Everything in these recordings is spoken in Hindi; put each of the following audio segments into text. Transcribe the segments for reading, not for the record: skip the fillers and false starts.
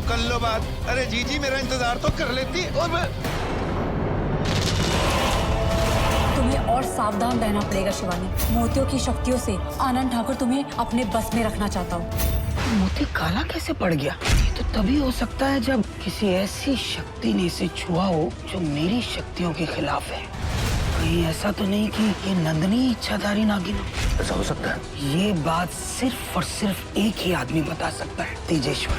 कर लो बात। अरे जीजी मेरा इंतजार तो कर लेती। और मैं तुम्हें और सावधान रहना पड़ेगा शिवानी। मोतियों की शक्तियों से आनंद ठाकुर तुम्हें अपने बस में रखना चाहता हूँ। मोती काला कैसे पड़ गया? ये तो तभी हो सकता है जब किसी ऐसी शक्ति ने इसे छुआ हो जो मेरी शक्तियों के खिलाफ है। कहीं ऐसा तो नहीं कि ये नंदिनी इच्छाधारी नागिन हो? ऐसा हो सकता है। ये बात सिर्फ और सिर्फ एक ही आदमी बता सकता है, तेजेश्वर।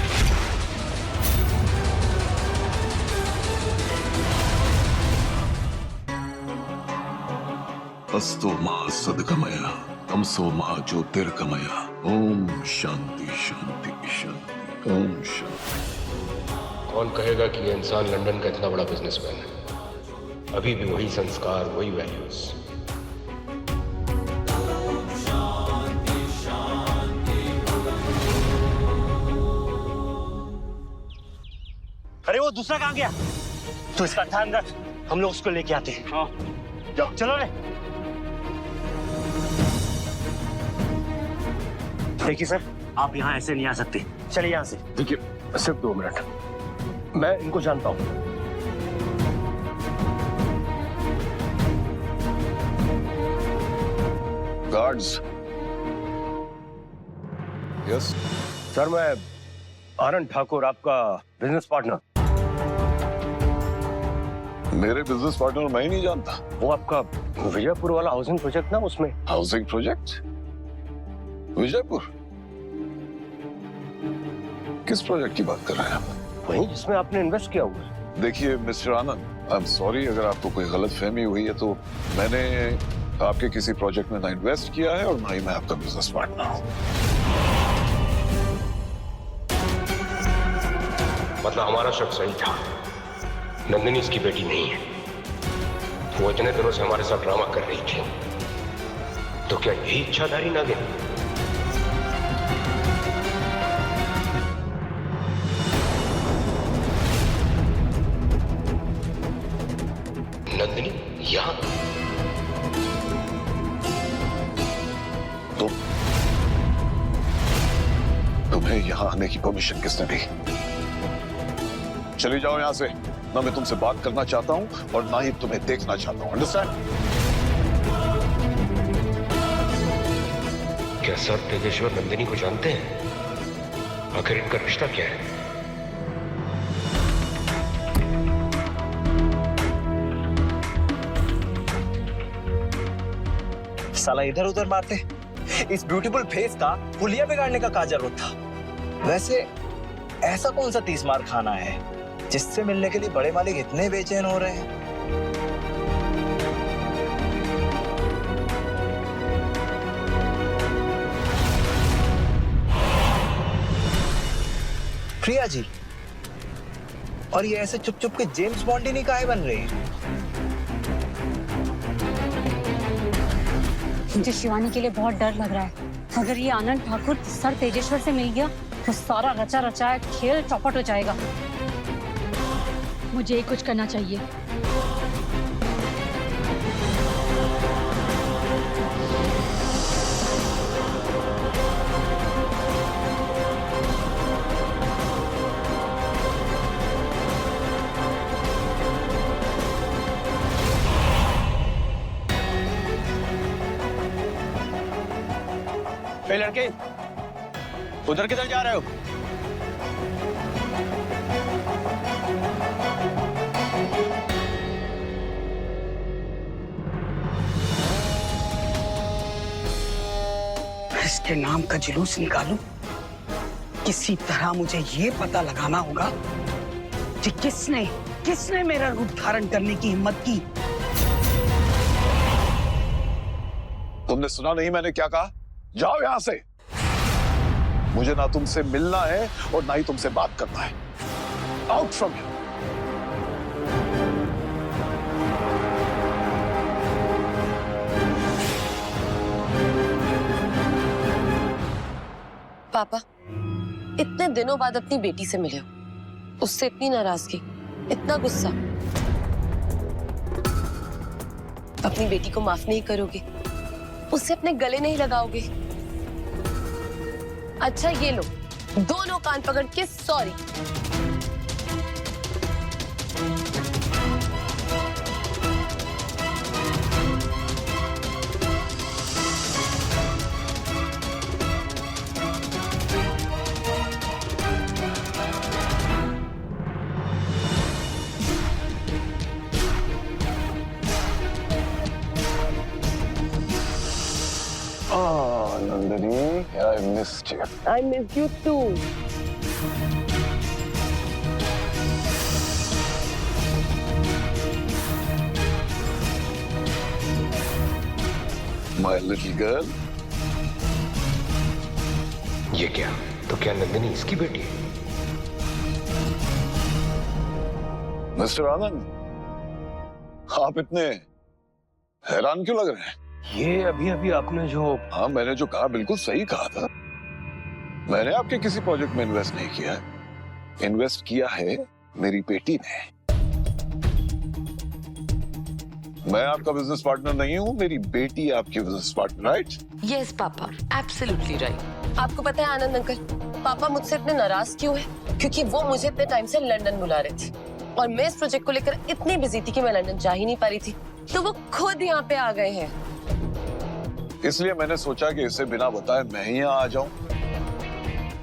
अस्तो मां सदगमया तमसो मां ज्योतिर्गमया। ओम शांति शांति शांति ओम शांति। कौन कहेगा कि ये इंसान लंदन का इतना बड़ा बिजनेसमैन है? अभी भी वही संस्कार, वही वैल्यूज। अरे वो दूसरा कहाँ गया? तो इसका ध्यान रख, हम लोग उसको लेके आते हैं। हाँ जाओ, चलो रे। देखिए सर, आप यहाँ ऐसे नहीं आ सकते। चलिए यहाँ से। देखिए सिर्फ 2 मिनट, मैं इनको जानता हूँ। गार्ड्स। यस सर मैं आनंद ठाकुर, आपका बिजनेस पार्टनर। मेरे बिजनेस पार्टनर मैं ही नहीं जानता। वो आपका विजयपुर वाला हाउसिंग प्रोजेक्ट ना, उसमें। Housing project Vijaypur? किस प्रोजेक्ट की बात कर रहे हैं आप? वही जिसमें आपने इन्वेस्ट किया हुआ है। देखिए mister Anand, I am sorry अगर आपको कोई गलत फहमी हुई है। तो मैंने आपके किसी प्रोजेक्ट में ना इन्वेस्ट किया है और ना ही मैं आपका बिजनेस पार्टनर हूँ। मतलब हमारा शक सही था, नंदिनी इसकी बेटी नहीं है। वो इतने दिनों से हमारे साथ ड्रामा कर रही थी। तो क्या यही इच्छाधारी नागिन? नंदिनी यहाँ? तुम्हें यहाँ आने की परमिशन किसने दी? चली जाओ यहाँ से। ना मैं तुमसे बात करना चाहता हूँ और ना ही तुम्हें देखना चाहता हूँ। अंडरस्टैंड? क्या सर तेजेश्वर नंदिनी को जानते हैं? आखिर इनका रिश्ता क्या है? साला इधर उधर मारते, इस ब्यूटीफुल फेस का पुलिया बिगाड़ने का क्या जरूरत था? वैसे ऐसा कौन सा 30 मार खाना है जिससे मिलने के लिए बड़े मालिक इतने बेचैन हो रहे हैं? प्रिया जी, और ये ऐसे चुप चुप के जेम्स बॉन्ड ही नहीं काहे बन रहे हैं? मुझे शिवानी के लिए बहुत डर लग रहा है। अगर ये आनंद ठाकुर सर तेजेश्वर से मिल गया तो सारा रचा रचाया खेल चौपट हो जाएगा। मुझे ही कुछ करना चाहिए। ए लड़के, उधर किधर जा रहे हो? इसके नाम का जुलूस निकालूं। किसी तरह मुझे ये पता लगाना होगा कि किसने मेरा रूप धारण करने की हिम्मत की। तुमने सुना नहीं मैंने क्या कहा? जाओ यहां से। मुझे ना तुमसे मिलना है और ना ही तुमसे बात करना है। Out from here. पापा, इतने दिनों बाद अपनी बेटी से मिले हो, उससे इतनी नाराजगी, इतना गुस्सा। अपनी बेटी को माफ नहीं करोगे, उससे अपने गले नहीं लगाओगे। अच्छा ये लो, दोनों कान पकड़ के sorry. Nandini, I missed you. I miss you too. My little girl. ये क्या? तो क्या नंदिनी इसकी बेटी है? मिस्टर आनंद, आप इतने हैरान क्यों लग रहे हैं? ये अभी अभी आपने जो हाँ, मैंने जो कहा बिल्कुल सही कहा था। मैंने आपके किसी प्रोजेक्ट में इन्वेस्ट नहीं किया है। इन्वेस्ट किया है मेरी बेटी ने। मैं आपका बिजनेस पार्टनर नहीं हूँ, मेरी बेटी आपकी business partner, right? Yes papa, absolutely right. आपको पता है आनंद अंकल, पापा मुझसे इतने नाराज क्यों हैं? क्योंकि वो मुझे इतने टाइम से लंदन बुला रहे थे और मैं इस प्रोजेक्ट को लेकर इतनी बिजी थी कि मैं लंदन जा ही नहीं पा रही थी, तो वो खुद यहाँ पे आ गए हैं। इसलिए मैंने सोचा कि इसे बिना बताए मैं ही यहाँ आ जाऊं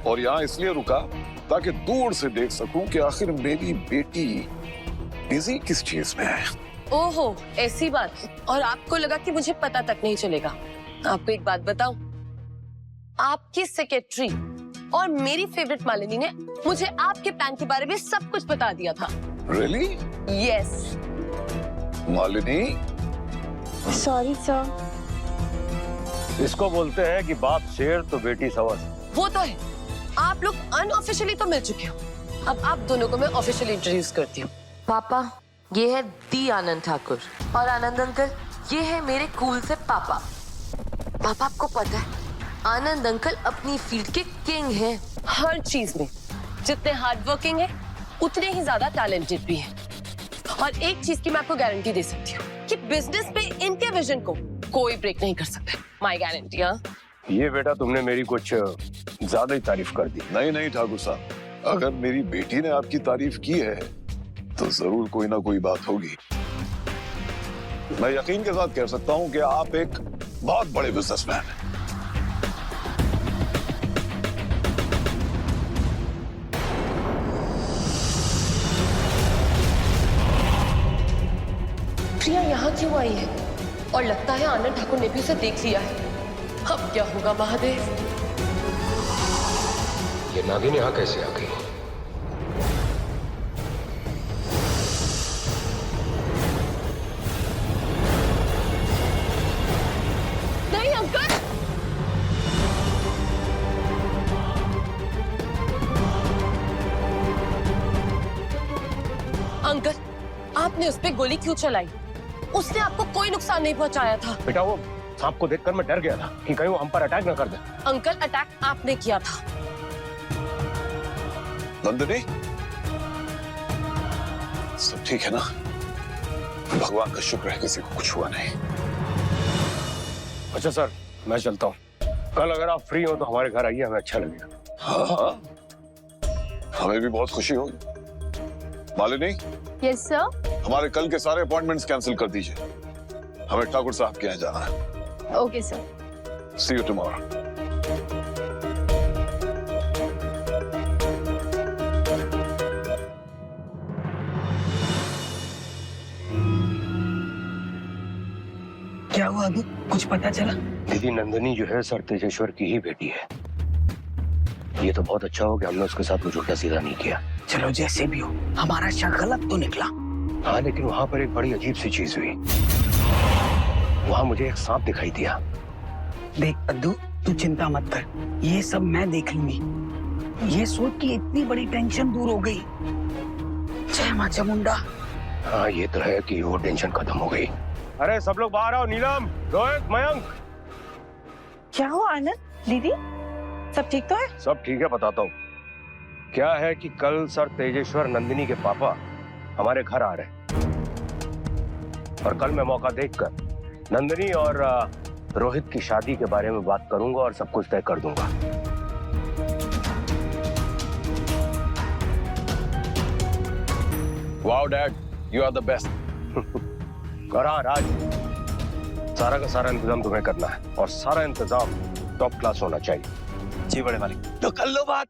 और यहाँ इसलिए रुका ताकि दूर से देख सकूं कि आखिर मेरी बेटी बिजी किस चीज में है। ओहो, ऐसी बात। और आपको लगा कि मुझे पता तक नहीं चलेगा। आपको एक बात बताऊं, आपकी सेक्रेटरी और मेरी फेवरेट मालिनी ने मुझे आपके प्लान के बारे में सब कुछ बता दिया था। Really? Yes. Malini, sorry sir. इसको बोलते हैं कि बाप शेर तो बेटी सवा। वो तो है, आप लोग अनऑफिशियली तो मिल चुके हो। अब आप दोनों को मैं ऑफिशियली इंट्रोड्यूस करती हूँ। पापा, ये है दी आनंद ठाकुर और आनंद अंकल, ये है मेरे कूल से पापा। पापा, आपको पता है आनंद अंकल अपनी फील्ड के किंग हैं। हर चीज में जितने हार्ड वर्किंग है उतने ही ज्यादा टैलेंटेड भी है। और एक चीज की मैं आपको गारंटी दे सकती हूँ कि बिजनेस में इनके विजन को कोई ब्रेक नहीं कर सकता। My guarantee. हाँ, ये बेटा तुमने मेरी कुछ ज्यादा ही तारीफ कर दी। नहीं ठाकुर साहब, अगर मेरी बेटी ने आपकी तारीफ की है तो जरूर कोई ना कोई बात होगी। मैं यकीन के साथ कह सकता हूं कि आप एक बहुत बड़े बिजनेसमैन हैं। प्रिया यहाँ क्यों आई है? और लगता है आनंद ठाकुर ने भी उसे देख लिया है। अब क्या होगा महादेव? ये नागिन यहाँ कैसे आ गई? नहीं अंकल, अंकल आपने उस पे गोली क्यों चलाई? उसने आपको कोई नुकसान नहीं पहुंचाया था। बेटा वो सांप को देखकर मैं डर गया था कि कहीं वो हम पर अटैक न कर दे। अंकल, अटैक आपने किया था। नंदिनी, सब ठीक है ना? भगवान का शुक्र है किसी को कुछ हुआ नहीं। अच्छा सर, मैं चलता हूँ। कल अगर आप फ्री हो तो हमारे घर आइए, हमें अच्छा लगेगा। हाँ, हमें भी बहुत खुशी होगी। Malini, yes sir. हमारे कल के सारे अपॉइंटमेंट्स कैंसिल कर दीजिए। हमें ठाकुर साहब के यहाँ जाना है। Okay sir. See you tomorrow. क्या हुआ? अभी कुछ पता चला? दीदी, नंदिनी जो है सर तेजेश्वर की ही बेटी है। ये तो बहुत अच्छा हो कि हमने उसके साथ कुछ उल्टा सीधा नहीं किया। चलो जैसे भी हो, हमारा शक गलत तो निकला। हाँ, लेकिन वहां पर एक बड़ी अजीब सी चीज हुई। वहां मुझे एक सांप दिखाई दिया। देख अद्दू, तू चिंता मत कर, ये सब मैं देख लूंगी। ये सोच कि इतनी बड़ी टेंशन दूर हो गई। जय मां चामुंडा। हाँ, ये तो है कि वो टेंशन खत्म हो गई। अरे सब लोग बाहर आओ। नीलम, रोहित, मयंक। क्या हुआ आनंद? दीदी, सब ठीक तो है? सब ठीक है, बताता हूँ। क्या है कि कल सर तेजेश्वर नंदिनी के पापा हमारे घर आ रहे हैं और कल मैं मौका देखकर नंदिनी और रोहित की शादी के बारे में बात करूंगा और सब कुछ तय कर दूंगा। Wow dad, you are the best. और हाँ राज, सारा का सारा इंतजाम तुम्हें करना है और सारा इंतजाम टॉप क्लास होना चाहिए। जी बड़े मालिक। तो कर लो बात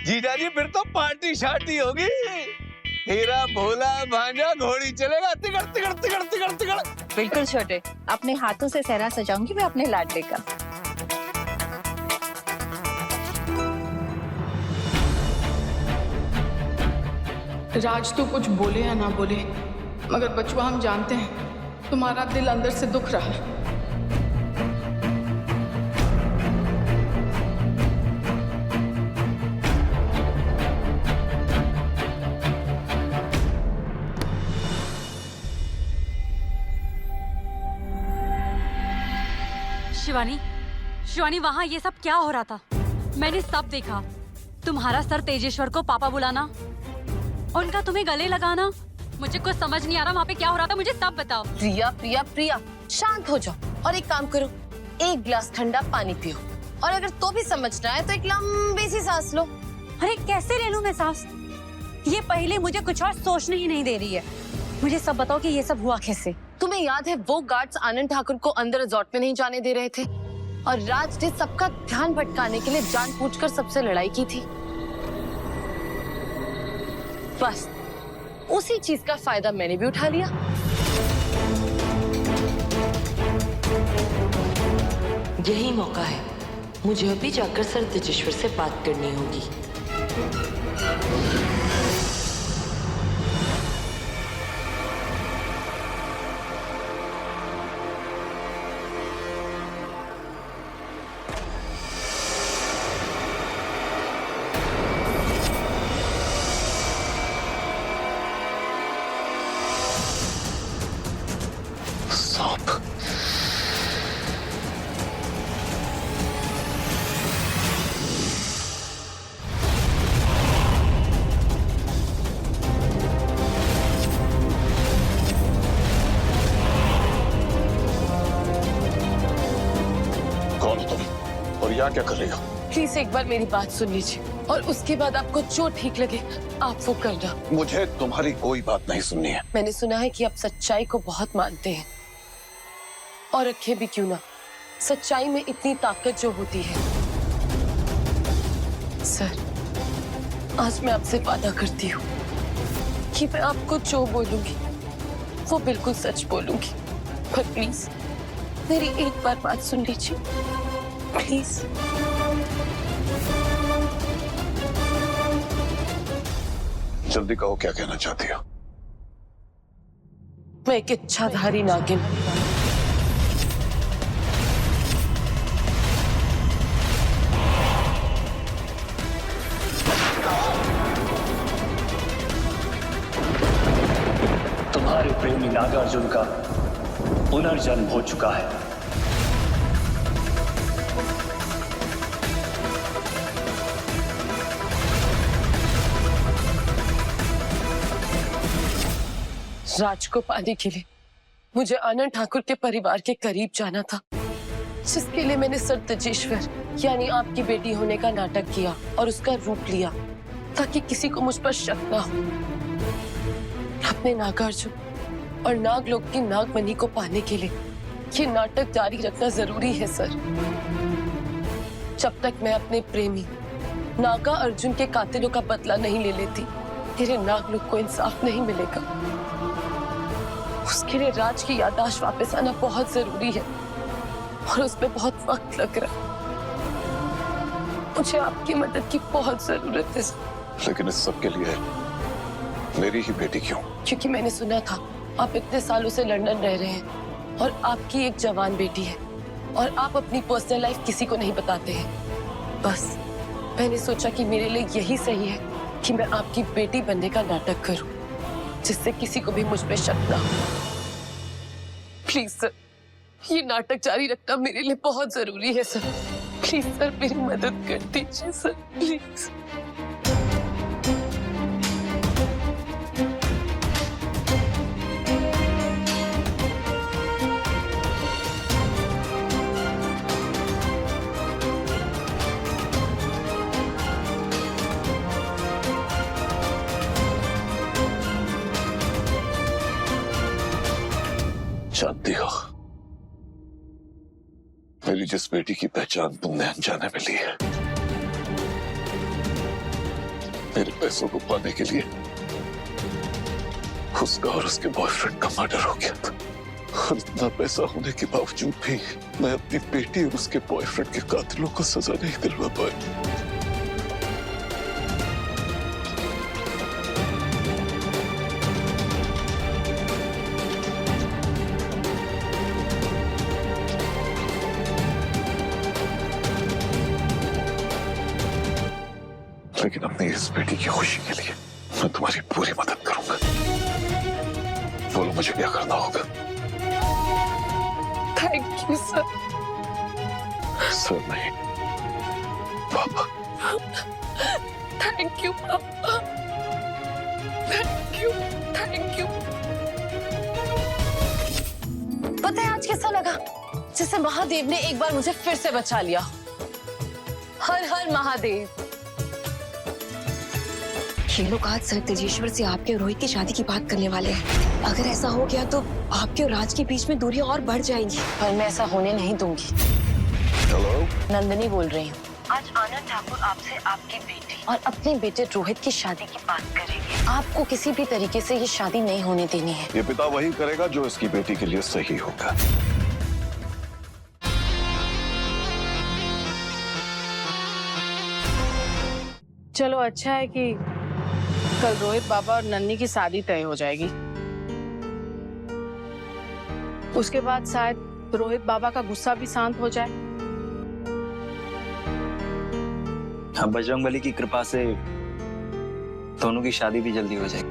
जीजाजी, फिर तो पार्टी शार्टी होगी। हीरा भोला भांजा घोड़ी चलेगा, तिगड़ तिगड़ तिगड़ तिगड़ तिगड़। बिल्कुल छोटे, अपने हाथों से सहरा सजाऊंगी मैं अपने लाडले का। राज तो कुछ बोले या ना बोले, मगर बचवा हम जानते हैं तुम्हारा दिल अंदर से दुख रहा है। शिवानी, शिवानी वहाँ ये सब क्या हो रहा था? मैंने सब देखा। तुम्हारा सर तेजेश्वर को पापा बुलाना, उनका तुम्हें गले लगाना, मुझे कुछ समझ नहीं आ रहा वहाँ पे क्या हो रहा था। मुझे सब बताओ। प्रिया प्रिया प्रिया, शांत हो जाओ और एक काम करो, एक गिलास ठंडा पानी पियो, और अगर तो भी समझना है तो एक लंबी सी सांस लो। अरे कैसे ले लूं मैं सांस? ये पहले मुझे कुछ और सोचने ही नहीं दे रही है। मुझे सब बताओ कि ये सब हुआ कैसे? तुम्हें याद है वो गार्ड्स आनंद ठाकुर को अंदर रिजॉर्ट में नहीं जाने दे रहे थे और राज ने सबका ध्यान भटकाने के लिए जानबूझकर सबसे लड़ाई की थी। बस उसी चीज का फायदा मैंने भी उठा लिया। यही मौका है, मुझे अभी जाकर सर तेजेश्वर से बात करनी होगी। सांप। कौन हो तुम और यहाँ क्या कर रही हो? प्लीज एक बार मेरी बात सुन लीजिए और उसके बाद आपको जो ठीक लगे आप वो करना। मुझे तुम्हारी कोई बात नहीं सुननी है। मैंने सुना है कि आप सच्चाई को बहुत मानते हैं, और रखे भी क्यों ना, सच्चाई में इतनी ताकत जो होती है। सर, आज मैं आपसे वादा करती हूँ कि मैं आपको जो बोलूंगी वो बिल्कुल सच बोलूंगी, पर प्लीज मेरी एक बार बात सुन लीजिए, प्लीज। जल्दी कहो क्या कहना चाहती हो? मैं एक इच्छाधारी नागिन। तुम्हारे प्रेमी नागार्जुन का पुनर्जन्म हो चुका है। राज को पाने के लिए मुझे आनंद ठाकुर के परिवार के करीब जाना था, जिसके लिए मैंने सर तेजेश्वर यानी आपकी बेटी होने का नाटक किया और उसका रूप लिया, ताकि किसी को मुझ पर शक ना हो। अपने नागार्जुन और नागलोक की नागमणि को पाने के लिए ये नाटक जारी रखना जरूरी है सर। जब तक मैं अपने प्रेमी नागा अर्जुन के कातिलों का बदला नहीं ले लेती, मेरे नागलोक को इंसाफ नहीं मिलेगा। उसके लिए राज की याददाश्त वापस आना बहुत जरूरी है और उसमें बहुत वक्त लग रहा है। मुझे आपकी मदद की बहुत जरूरत है। लेकिन इस सब के लिए मेरी ही बेटी क्यों? क्योंकि मैंने सुना था आप इतने सालों से लंदन रह रहे हैं और आपकी एक जवान बेटी है और आप अपनी पर्सनल लाइफ किसी को नहीं बताते हैं। बस मैंने सोचा कि मेरे लिए यही सही है कि मैं आपकी बेटी बनने का नाटक करूं, जिससे किसी को भी मुझ पे शक ना हो। प्लीज सर, ये नाटक जारी रखना मेरे लिए बहुत जरूरी है सर। प्लीज सर, मेरी मदद कर दीजिए सर, प्लीज। जानती हो, मेरी जिस बेटी की पहचान तुमने अनजाने में ली है, मेरे पैसों को पाने के लिए उसका और उसके बॉयफ्रेंड का मर्डर हो गया था। और इतना पैसा होने के बावजूद भी मैं अपनी बेटी और उसके बॉयफ्रेंड के कातिलों को सजा नहीं दिलवा पाया। लेकिन अपनी इस बेटी की खुशी के लिए मैं तुम्हारी पूरी मदद करूंगा। बोलो मुझे क्या करना होगा? Thank you sir. सर नहीं, पापा। थैंक यू पापा। Thank you, thank you. पता है आज कैसा लगा? जैसे महादेव ने एक बार मुझे फिर से बचा लिया। हर हर महादेव। ये लोग आज सर तेजेश्वर से आपके और रोहित की शादी की बात करने वाले हैं। अगर ऐसा हो गया तो आपके और राज के बीच में दूरियां और बढ़ जाएंगी। पर मैं ऐसा होने नहीं दूंगी। हेलो, नंदिनी बोल रही हूँ। आज आनंद ठाकुर आपसे आपकी बेटी और अपने बेटे रोहित की शादी की बात करेंगे। आपको किसी भी तरीके से ये शादी नहीं होने देनी है। ये पिता वही करेगा जो इसकी बेटी के लिए सही होगा। चलो अच्छा है कि कल रोहित बाबा और नन्नी की शादी तय हो जाएगी। उसके बाद शायद रोहित बाबा का गुस्सा भी शांत हो जाए। हाँ, बजरंगबली की कृपा से दोनों की शादी भी जल्दी हो जाएगी।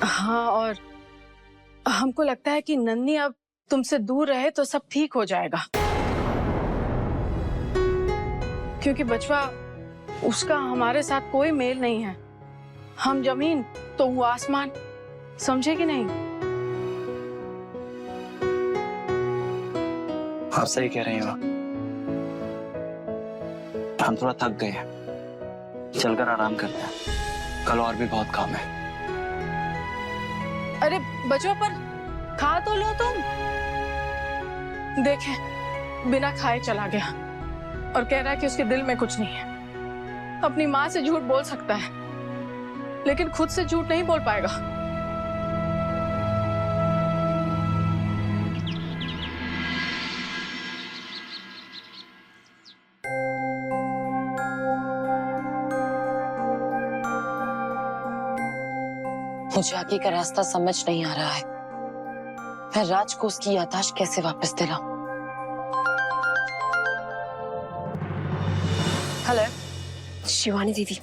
हाँ, और हमको लगता है कि नन्नी अब तुमसे दूर रहे तो सब ठीक हो जाएगा, क्योंकि बचवा उसका हमारे साथ कोई मेल नहीं है। हम जमीन तो वो आसमान, समझे कि नहीं? आप सही कह रही हो। हम थोड़ा थक गए हैं, चलकर आराम करते हैं। कल और भी बहुत काम है। अरे बचवा, पर खा तो लो तुम। देखें, बिना खाए चला गया और कह रहा है कि उसके दिल में कुछ नहीं है। अपनी माँ से झूठ बोल सकता है, लेकिन खुद से झूठ नहीं बोल पाएगा। मुझे आगे का रास्ता समझ नहीं आ रहा है। मैं राज को उसकी याददाश्त कैसे वापस दिलाऊं? हेलो शिवानी दीदी,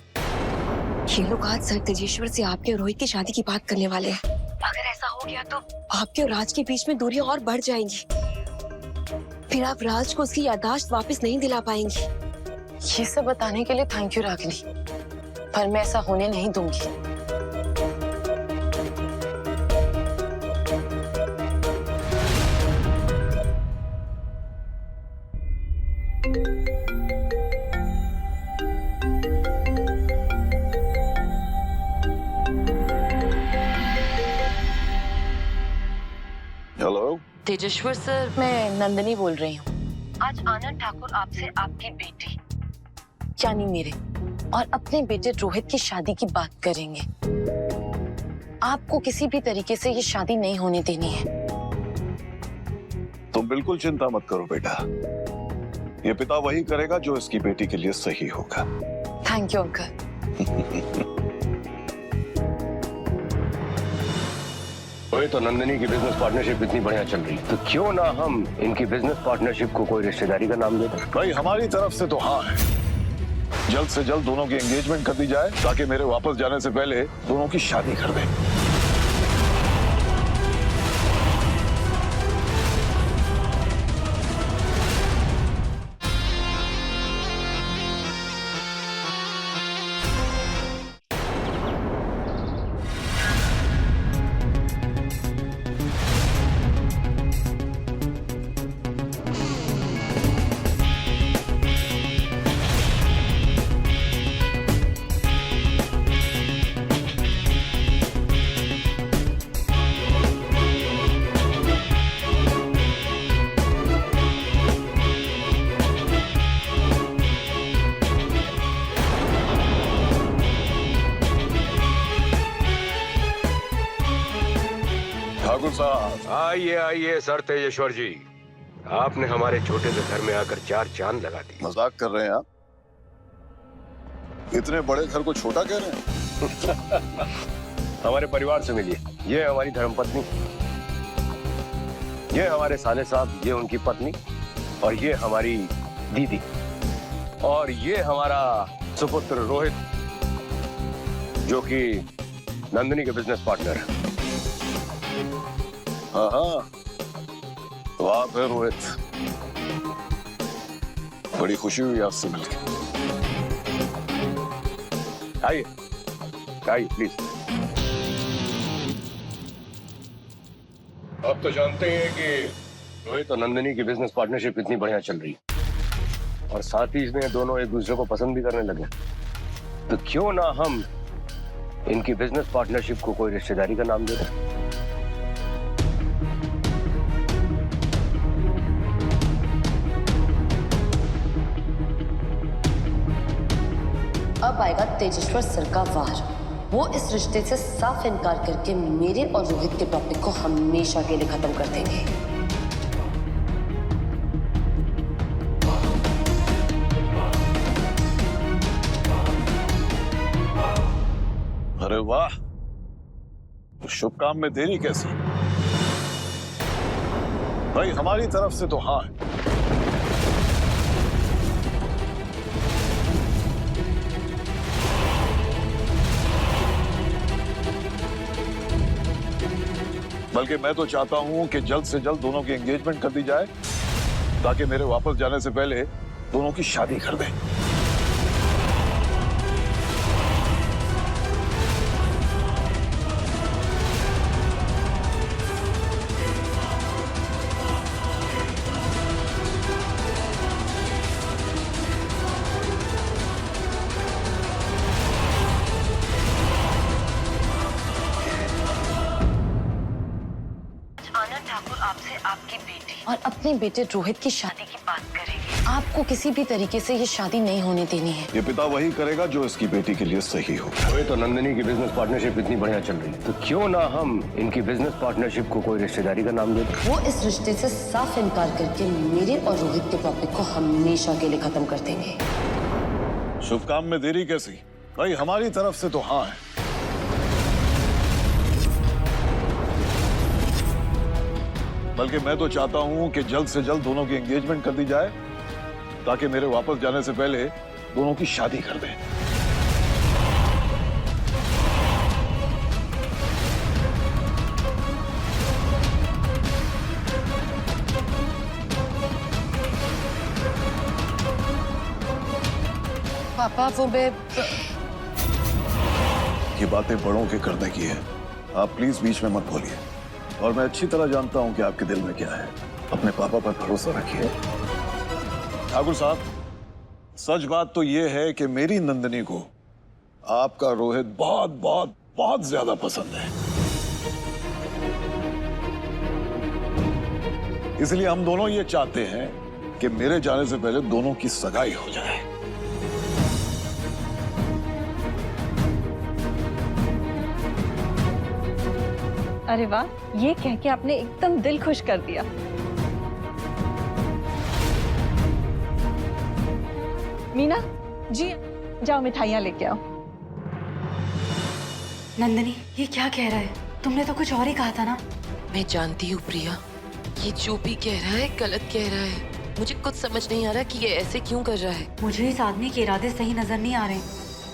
ये लोग आज सर तेजेश्वर से आपके और रोहित की शादी की बात करने वाले हैं। अगर ऐसा हो गया तो आपके और राज के बीच में दूरियां और बढ़ जाएंगी। फिर आप राज को उसकी याददाश्त वापस नहीं दिला पाएंगी। ये सब बताने के लिए थैंक यू रागिनी, पर मैं ऐसा होने नहीं दूंगी। हेलो, तेजेश्वर सर, मैं नंदिनी बोल रही हूँ। आज आनंद ठाकुर आपसे आपकी बेटी यानी मेरे और अपने बेटे रोहित की शादी की बात करेंगे। आपको किसी भी तरीके से ये शादी नहीं होने देनी है। तुम बिल्कुल चिंता मत करो बेटा। ये पिता वही करेगा जो इसकी बेटी के लिए सही होगा। Thank you uncle. रोहित और नंदिनी की बिजनेस पार्टनरशिप इतनी बढ़िया चल रही है, तो क्यों ना हम इनकी बिजनेस पार्टनरशिप को कोई रिश्तेदारी का नाम दे दें? भाई हमारी तरफ से तो हाँ है। जल्द से जल्द दोनों की एंगेजमेंट कर दी जाए ताकि मेरे वापस जाने से पहले दोनों की शादी कर दें। ठाकुर साहब, आइए आइए सर तेजेश्वर जी, आपने हमारे छोटे से घर में आकर 4 चांद लगा दी। मजाक कर रहे हैं आप? इतने बड़े घर को छोटा कह रहे हैं? हमारे परिवार से मिलिए। ये हमारी धर्मपत्नी, ये हमारे साले साहब, ये उनकी पत्नी, और ये हमारी दीदी, और ये हमारा सुपुत्र रोहित, जो कि नंदिनी के बिजनेस पार्टनर है। हाँ हाँ, तो आप है रोहित। बड़ी खुशी हुई आपसे मिलकर। आइए आइए प्लीज। आप तो जानते हैं कि रोहित और नंदिनी की बिजनेस पार्टनरशिप इतनी बढ़िया चल रही है, और साथ ही इसमें दोनों एक दूसरे को पसंद भी करने लगे। तो क्यों ना हम इनकी बिजनेस पार्टनरशिप को कोई रिश्तेदारी का नाम दे दें। अब आएगा तेजेश्वर सर का वार। वो इस रिश्ते से साफ इनकार करके मेरे और रोहित के टॉपिक को हमेशा के लिए खत्म कर देंगे। अरे वाह, शुभ काम में देरी कैसी? भाई हमारी तरफ से तो हाँ है। बल्कि मैं तो चाहता हूं कि जल्द से जल्द दोनों की एंगेजमेंट कर दी जाए, ताकि मेरे वापस जाने से पहले दोनों की शादी कर दें। आनंद ठाकुर आपसे आपकी बेटी और अपने बेटे रोहित की शादी की बात करेंगे। आपको किसी भी तरीके से ये शादी नहीं होने देनी है। ये पिता वही करेगा जो इसकी बेटी के लिए सही हो। रोहित और नंदिनी की बिजनेस पार्टनरशिप इतनी बढ़िया चल रही है, तो क्यों ना हम इनकी बिजनेस पार्टनरशिप को कोई रिश्तेदारी का नाम दे दें। वो इस रिश्ते से साफ इनकार करके मेरे और रोहित के टॉपिक को हमेशा के लिए खत्म कर देंगे। शुभ काम में देरी कैसी? भाई हमारी तरफ से तो हाँ है। बल्कि मैं तो चाहता हूं कि जल्द से जल्द दोनों की एंगेजमेंट कर दी जाए, ताकि मेरे वापस जाने से पहले दोनों की शादी कर दें। पापा वो मैं ये बातें बड़ों के करने की है, आप प्लीज बीच में मत बोलिए। और मैं अच्छी तरह जानता हूं कि आपके दिल में क्या है। अपने पापा पर भरोसा रखिए। ठाकुर साहब, सच बात तो ये है कि मेरी नंदिनी को आपका रोहित बहुत बहुत बहुत ज्यादा पसंद है। इसलिए हम दोनों ये चाहते हैं कि मेरे जाने से पहले दोनों की सगाई हो जाए। अरे वाह, ये कह के आपने एकदम दिल खुश कर दिया। मीना जी, जाओ मिठाइयाँ लेके आओ। नंदिनी, ये क्या कह रहा है? तुमने तो कुछ और ही कहा था ना। मैं जानती हूँ प्रिया, ये जो भी कह रहा है गलत कह रहा है। मुझे कुछ समझ नहीं आ रहा कि ये ऐसे क्यों कर रहा है। मुझे इस आदमी के इरादे सही नजर नहीं आ रहे।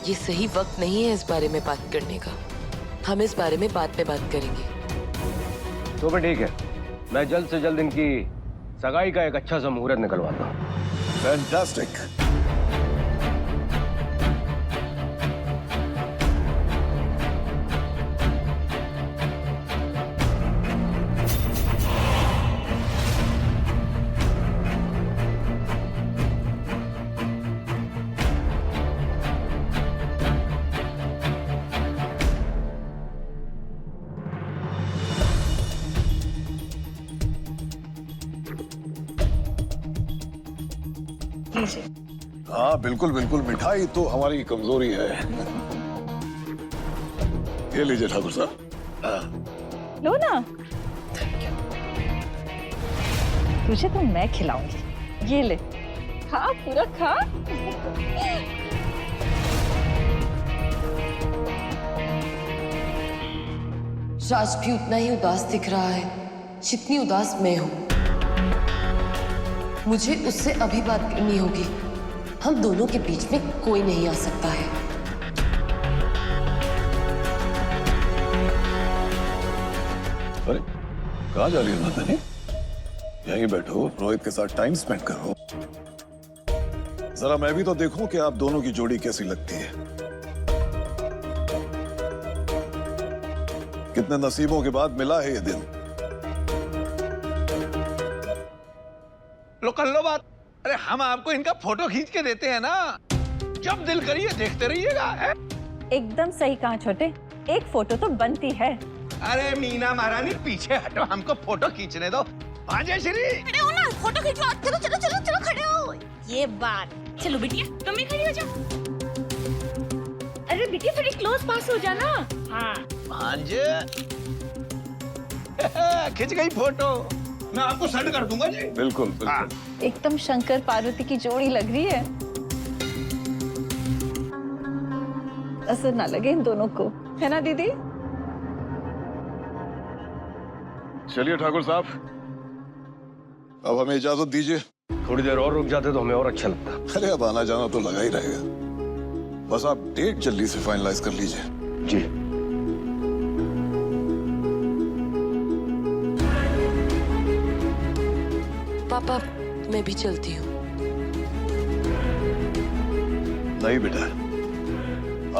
ये सही वक्त नहीं है इस बारे में बात करने का। हम इस बारे में बाद में बात करेंगे। तो भी ठीक है, मैं जल्द से जल्द इनकी सगाई का एक अच्छा सा मुहूर्त निकलवाता हूँ। फैंटास्टिक। हाँ बिल्कुल बिल्कुल, मिठाई तो हमारी कमजोरी है। ये लीजिए ठाकुर साहब। लो ना। तुझे तो मैं खिलाऊंगी। ये ले, खा, पूरा खा। राज भी उतना ही उदास दिख रहा है जितनी उदास मैं हूं। मुझे उससे अभी बात करनी होगी। हम दोनों के बीच में कोई नहीं आ सकता है। अरे कहाँ जा रही हो नंदनी? यहीं बैठो, रोहित के साथ टाइम स्पेंड करो। जरा मैं भी तो देखूं कि आप दोनों की जोड़ी कैसी लगती है। कितने नसीबों के बाद मिला है ये दिन। लो कर लो बात। अरे हम आपको इनका फोटो खींच के देते हैं ना, जब दिल करिए देखते रहिएगा। एकदम सही कहा छोटे, एक फोटो तो बनती है। अरे मीना महारानी पीछे हटो, हमको फोटो खींचने दो। भांजे श्री खड़े हो ना, फोटो खिंचवा। चलो चलो चलो चलो, खड़े हो। ये बात। चलो बिटिया, तुम भी खड़ी हो जाओ। अरे बिटिया थोड़ी क्लोज पास हो जाना। हाँ भांजे खिंच गई फोटो, मैं आपको सेंड कर दूंगा जी। बिल्कुल बिल्कुल। एकदम शंकर पार्वती की जोड़ी लग रही है। असर ना लगे इन दोनों को, है ना दीदी? चलिए ठाकुर साहब, अब हमें इजाजत दीजिए। थोड़ी देर और रुक जाते तो हमें और अच्छा लगता। अरे अब आना जाना तो लगा ही रहेगा, बस आप डेट जल्दी से फाइनलाइज कर लीजिए। जी। पापा मैं भी चलती हूँ। नहीं बेटा,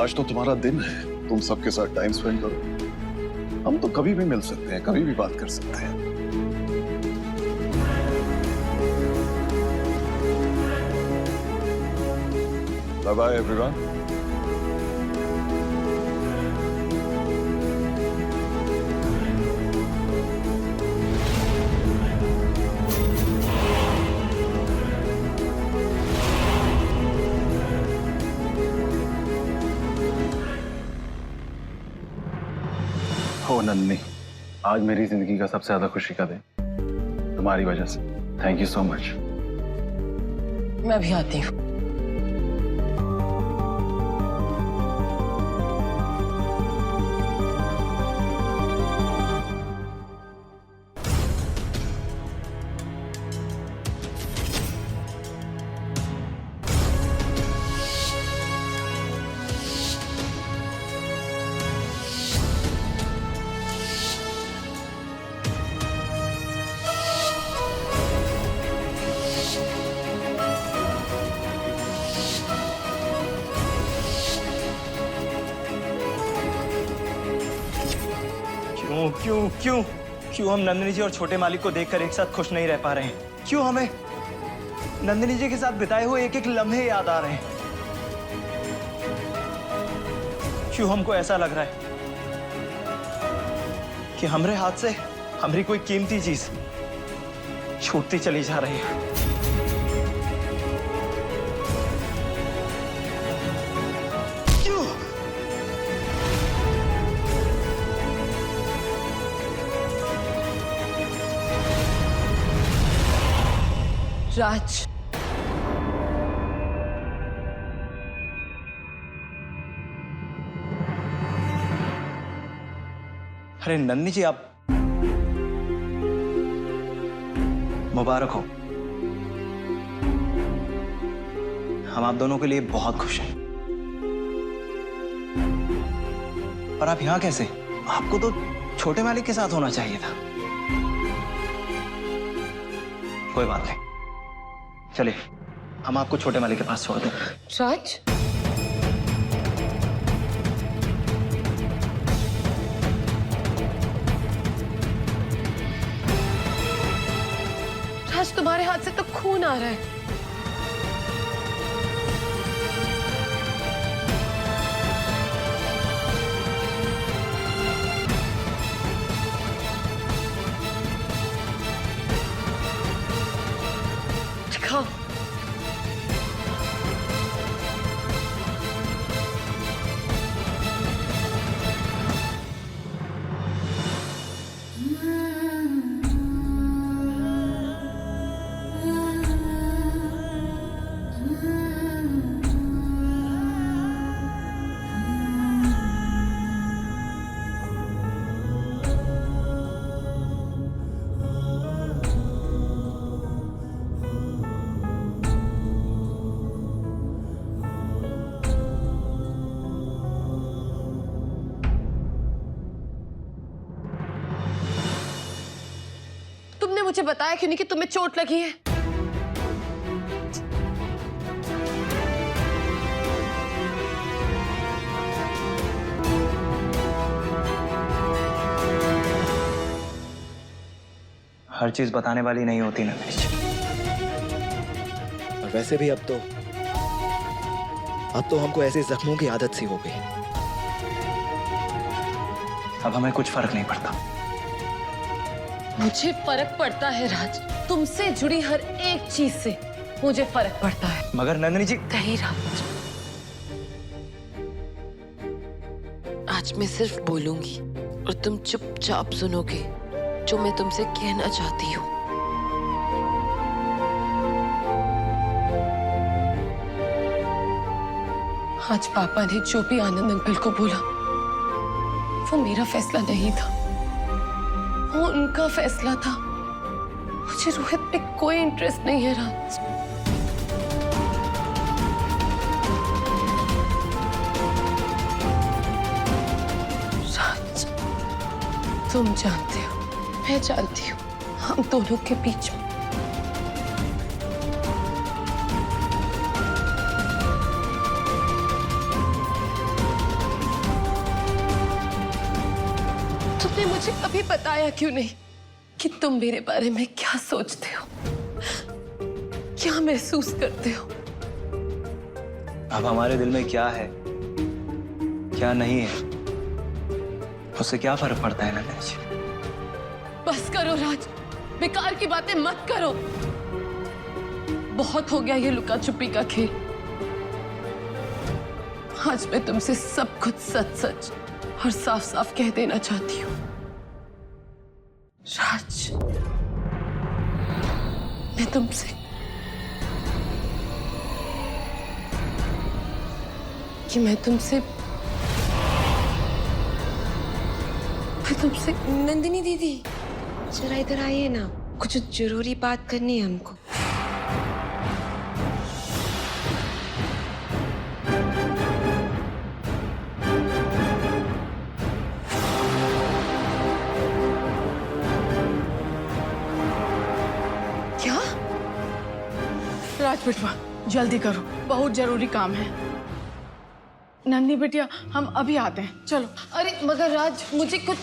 आज तो तुम्हारा दिन है, तुम सबके साथ टाइम स्पेंड करो। हम तो कभी भी मिल सकते हैं, कभी भी बात कर सकते हैं। Bye bye everyone. हो नंदनी, आज मेरी जिंदगी का सबसे ज्यादा खुशी का दिन तुम्हारी वजह से। Thank you so much. मैं भी आती हूँ। क्यों क्यों क्यों हम नंदिनी जी और छोटे मालिक को देखकर एक साथ खुश नहीं रह पा रहे हैं? क्यों हमें नंदिनी जी के साथ बिताए हुए एक एक लम्हे याद आ रहे हैं? क्यों हमको ऐसा लग रहा है कि हमारे हाथ से हमारी कोई कीमती चीज छूटती चली जा रही है? राज, अरे नंदिनी जी, आप मुबारक हो। हम आप दोनों के लिए बहुत खुश हैं। पर आप यहां कैसे? आपको तो छोटे मालिक के साथ होना चाहिए था। कोई बात नहीं, चलिए हम आपको छोटे मालिक के पास छोड़ दें। राज, राज तुम्हारे हाथ से तो खून आ रहा है। दिखाओ। मुझे बताया क्यों नहीं कि तुम्हें चोट लगी है? हर चीज बताने वाली नहीं होती नंदिनी जी। और वैसे भी अब तो हमको ऐसे जख्मों की आदत सी हो गई। अब हमें कुछ फर्क नहीं पड़ता। मुझे फर्क पड़ता है राज, तुमसे जुड़ी हर एक चीज से मुझे फर्क पड़ता है। मगर नंदिनी जी, नहीं राज, आज मैं सिर्फ बोलूंगी और तुम चुपचाप सुनोगे जो मैं तुमसे कहना चाहती हूँ। आज पापा ने जो भी आनंद अंकल को बोला वो मेरा फैसला नहीं था, वो उनका फैसला था। मुझे रोहित पे कोई इंटरेस्ट नहीं है राज। राज, तुम जानते हो, मैं जानती हूँ, हम दोनों के बीच में तुमने मुझे कभी बताया क्यों नहीं कि तुम मेरे बारे में क्या सोचते हो, क्या महसूस करते हो? अब हमारे दिल में क्या है, क्या नहीं है, उससे क्या फर्क पड़ता है नंदिनी जी? बस करो राज, बेकार की बातें मत करो। बहुत हो गया ये लुका छुपी का खेल। आज मैं तुमसे सब कुछ सच सच और साफ साफ कह देना चाहती हूँ। राज, मैं तुमसे नंदिनी दीदी, जरा इधर आइए ना, कुछ जरूरी बात करनी है हमको। क्या? राज बिटवा, जल्दी करो, बहुत जरूरी काम है। नंदी बिटिया, हम अभी आते हैं, चलो। अरे मगर राज, मुझे कुछ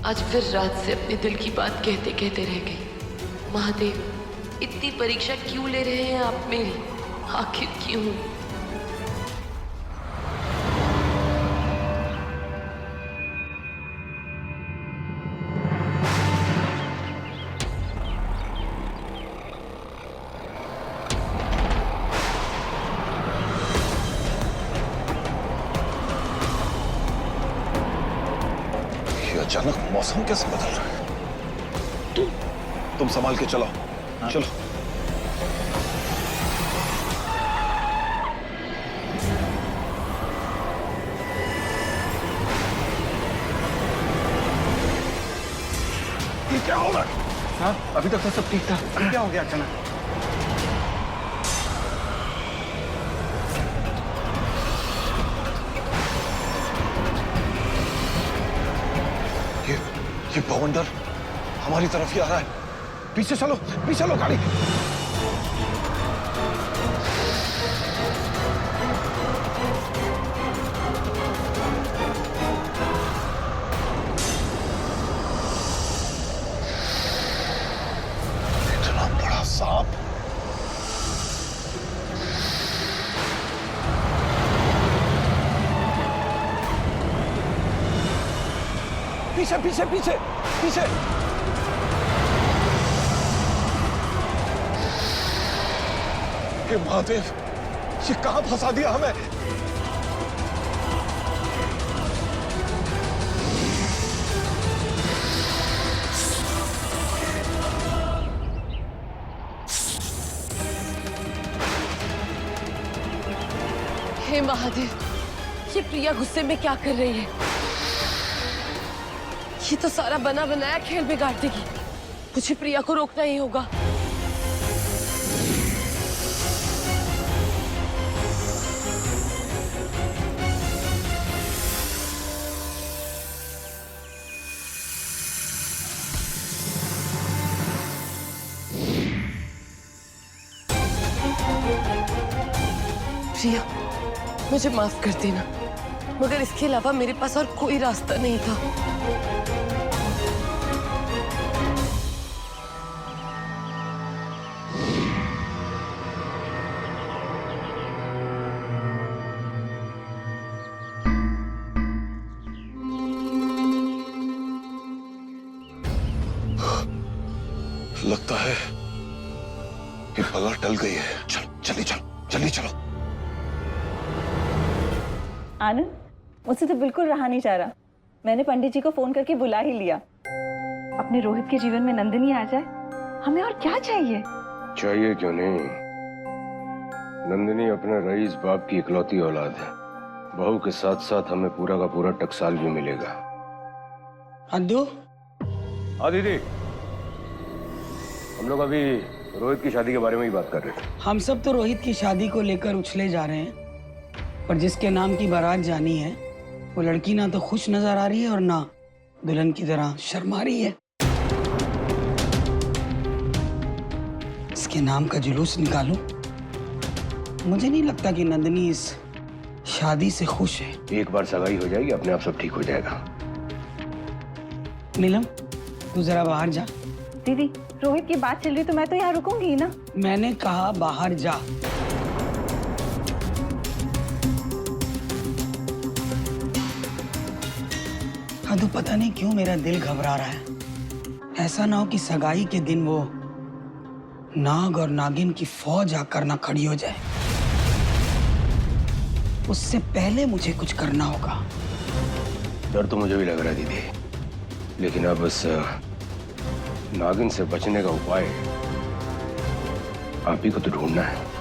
आज फिर रात से अपने दिल की बात कहते कहते रह गई। महादेव, इतनी परीक्षा क्यों ले रहे हैं आप मेरी? आखिर क्यों? अचानक मौसम कैसे बदल रहा है? तुम संभाल के चलो। चलो। ये क्या हो रहा है? हाँ, अभी तक तो सब ठीक था। क्या हो गया अचानक? ये बवंडर हमारी तरफ ही आ रहा है। पीछे चलो गाड़ी। इतना बड़ा सांप। पीछे। हे महादेव, ये कहां फंसा दिया हमें? हे महादेव, ये प्रिया गुस्से में क्या कर रही है? ये तो सारा बना बनाया खेल बिगाड़ देगी। मुझे प्रिया को रोकना ही होगा। प्रिया, मुझे माफ कर देना, मगर इसके अलावा मेरे पास और कोई रास्ता नहीं था। लगता है कि बला टल गई है। चल जल्दी चल, जल्दी चलो। आनंद, मुझसे तो बिल्कुल रहा नहीं जा रहा। मैंने पंडित जी को फोन करके बुला ही लिया। अपने रोहित के जीवन में नंदिनी आ जाए, हमें और क्या चाहिए? चाहिए क्यों नहीं, नंदिनी अपने रईस बाप की इकलौती औलाद है। बहू के साथ साथ हमें पूरा का पूरा टकसाल भी मिलेगा। अद्दू, हाँ दीदी, हम लोग अभी रोहित की शादी के बारे में ही बात कर रहे थे। हम सब तो रोहित की शादी को लेकर उछले जा रहे हैं, पर जिसके नाम की बारात जानी है वो लड़की ना तो खुश नजर आ रही है और ना दुल्हन की तरह शर्मा रही है। इसके नाम का जुलूस निकालूं? मुझे नहीं लगता कि नंदिनी इस शादी से खुश है। एक बार सगाई हो जाएगी, अपने आप सब ठीक हो जाएगा। नीलम, तू जरा बाहर जा। दीदी, रोहित की बात चल रही तो मैं तो यहाँ रुकूंगी ही ना। मैंने कहा बाहर जा। हाँ, तो पता नहीं क्यों मेरा दिल घबरा रहा है। ऐसा ना हो कि सगाई के दिन वो नाग और नागिन की फौज आकर ना खड़ी हो जाए। उससे पहले मुझे कुछ करना होगा। डर तो मुझे भी लग रहा है दीदी, लेकिन अब बस नागिन से बचने का उपाय आप ही को तो ढूंढना है।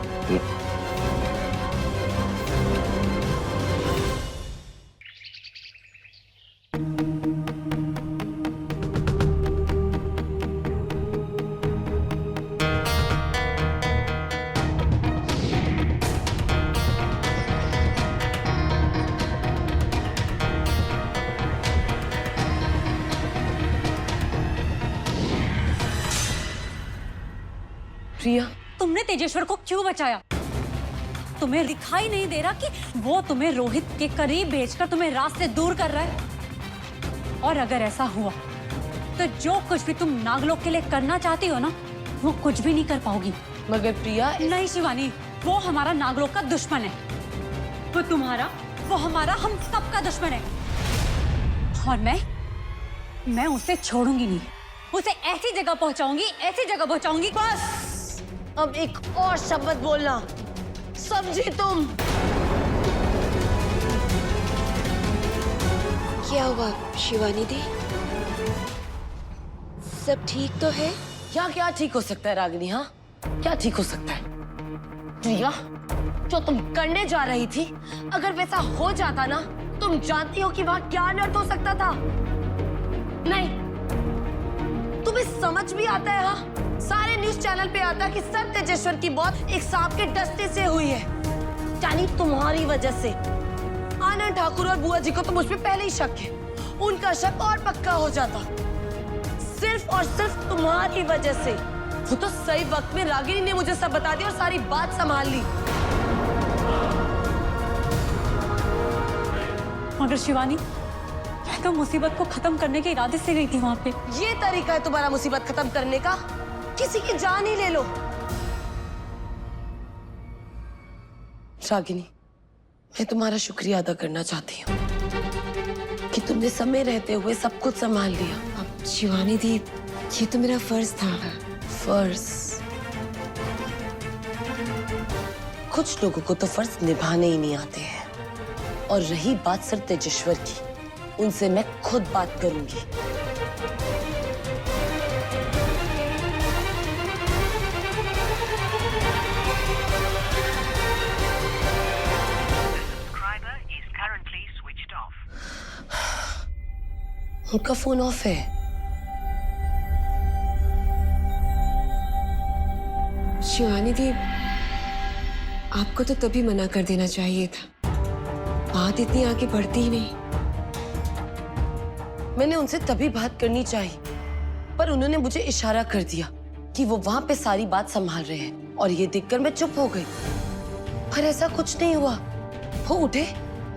प्रिया, तुमने तेजेश्वर को क्यों बचाया? तुम्हें दिखाई नहीं दे रहा कि वो तुम्हें रोहित के करीब भेजकर तुम्हें रात से दूर कर रहा है? और अगर ऐसा हुआ तो जो कुछ भी तुम नागलोक के लिए करना चाहती हो ना, वो कुछ भी नहीं कर पाओगी। मगर प्रिया, नहीं शिवानी, वो हमारा नागलोक का दुश्मन है। वो तुम्हारा, वो हमारा, हम सबका दुश्मन है। और मैं उसे छोड़ूंगी नहीं। उसे ऐसी जगह पहुंचाऊंगी, ऐसी जगह पहुंचाऊंगी। बस अब एक और शब्द बोलना, समझी तुम? क्या हुआ शिवानी दी? सब ठीक तो है? क्या ठीक हो सकता है रागिनी? हाँ, क्या ठीक हो सकता है? प्रिया, जो तुम करने जा रही थी, अगर वैसा हो जाता ना, तुम जानती हो कि वहां क्या अनर्थ हो सकता था? नहीं, तुम्हें समझ भी आता है? हाँ, सारे न्यूज चैनल पे आता है कि सर तेजेश्वर की मौत एक सांप के डसने से हुई है। यानी तुम्हारी वजह से। आनंद ठाकुर और बुआ जी को तो मुझ पे पहले ही शक है। उनका शक और पक्का हो जाता, सिर्फ और सिर्फ तुम्हारी वजह से। वो तो सही वक्त में रागिनी ने मुझे सब बता दिया और सारी बात संभाल ली। मगर शिवानी, मैं तो मुसीबत को खत्म करने के इरादे से गई थी वहां पे। ये तरीका है तुम्हारा मुसीबत खत्म करने का? किसी की जान ही ले लो। रागिनी, मैं तुम्हारा शुक्रिया अदा करना चाहती हूँ कि तुमने समय रहते हुए सब कुछ संभाल लिया। अब शिवानी दी, ये तो मेरा फर्ज था। फर्ज? कुछ लोगों को तो फर्ज निभाने ही नहीं आते हैं। और रही बात सर तेजेश्वर की, उनसे मैं खुद बात करूंगी। उनका फोन ऑफ है। शिवानी दी, आपको तो तभी मना कर देना चाहिए था। बात इतनी आगे बढ़ती ही नहीं। मैंने उनसे तभी बात करनी चाहिए, पर उन्होंने मुझे इशारा कर दिया कि वो वहां पे सारी बात संभाल रहे हैं, और ये देखकर मैं चुप हो गई। पर ऐसा कुछ नहीं हुआ। वो उठे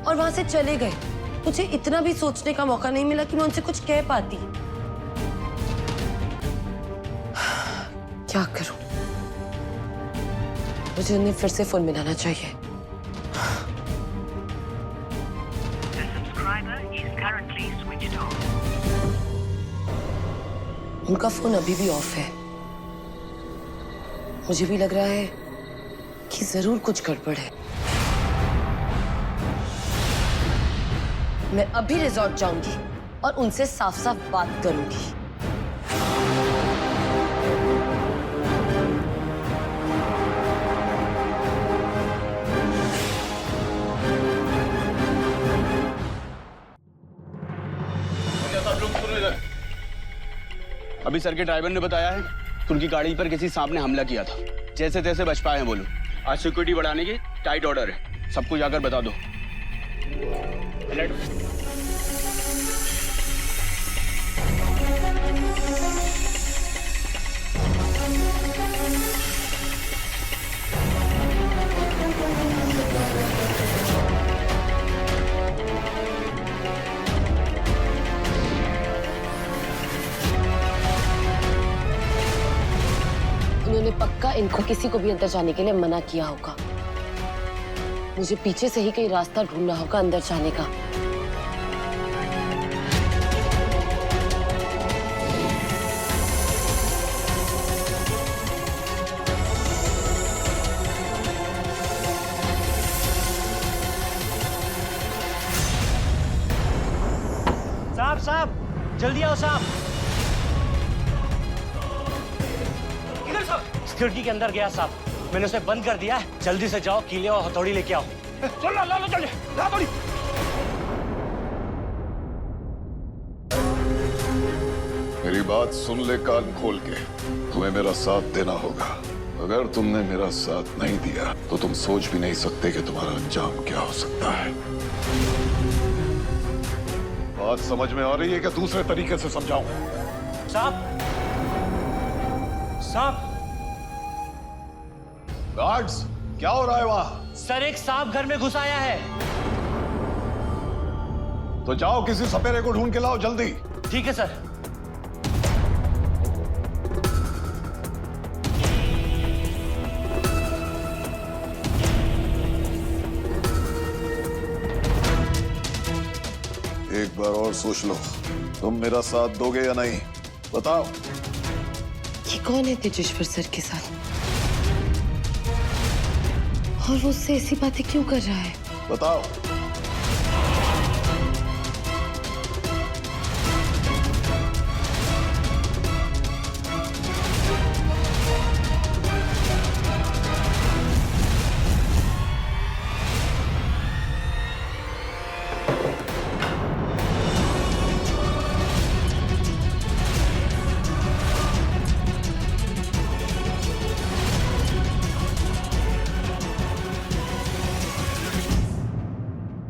और वहां से चले गए। मुझे इतना भी सोचने का मौका नहीं मिला कि मैं उनसे कुछ कह पाती। क्या करूं? मुझे उन्हें फिर से फोन मिलाना चाहिए। उनका फोन अभी भी ऑफ है। मुझे भी लग रहा है कि जरूर कुछ गड़बड़ है। मैं अभी रिजॉर्ट जाऊंगी और उनसे साफ साफ बात करूंगी। अभी सर के ड्राइवर ने बताया है कि उनकी गाड़ी पर किसी सांप ने हमला किया था। जैसे तैसे बच पाए हैं वो लोग। आज सिक्योरिटी बढ़ाने की टाइट ऑर्डर है। सबको जाकर बता दो। उन्होंने पक्का इनको किसी को भी अंदर जाने के लिए मना किया होगा। मुझे पीछे से ही कहीं रास्ता ढूंढना होगा अंदर जाने का। साहब साहब जल्दी आओ साहब। इधर साहब। सिक्योरिटी के अंदर गया साहब। मैंने उसे बंद कर दिया है। जल्दी से जाओ, कीले और हथौड़ी लेके आओ। चलो ला लो जल्दी। ला हथौड़ी। मेरी बात सुन ले कान खोल के। तुम्हें मेरा साथ देना होगा। अगर तुमने मेरा साथ नहीं दिया तो तुम सोच भी नहीं सकते कि तुम्हारा अंजाम क्या हो सकता है। बात समझ में आ रही है कि दूसरे तरीके से समझाऊं? साहब साहब। गार्ड्स, क्या हो रहा है वहां? सर एक सांप घर में घुस आया है। तो जाओ किसी सपेरे को ढूंढ के लाओ जल्दी। ठीक है सर। एक बार और सोच लो, तुम मेरा साथ दोगे या नहीं? बताओ। ये कौन है तेजेश्वर सर के साथ? और वो उससे ऐसी बातें क्यों कर रहा है? बताओ।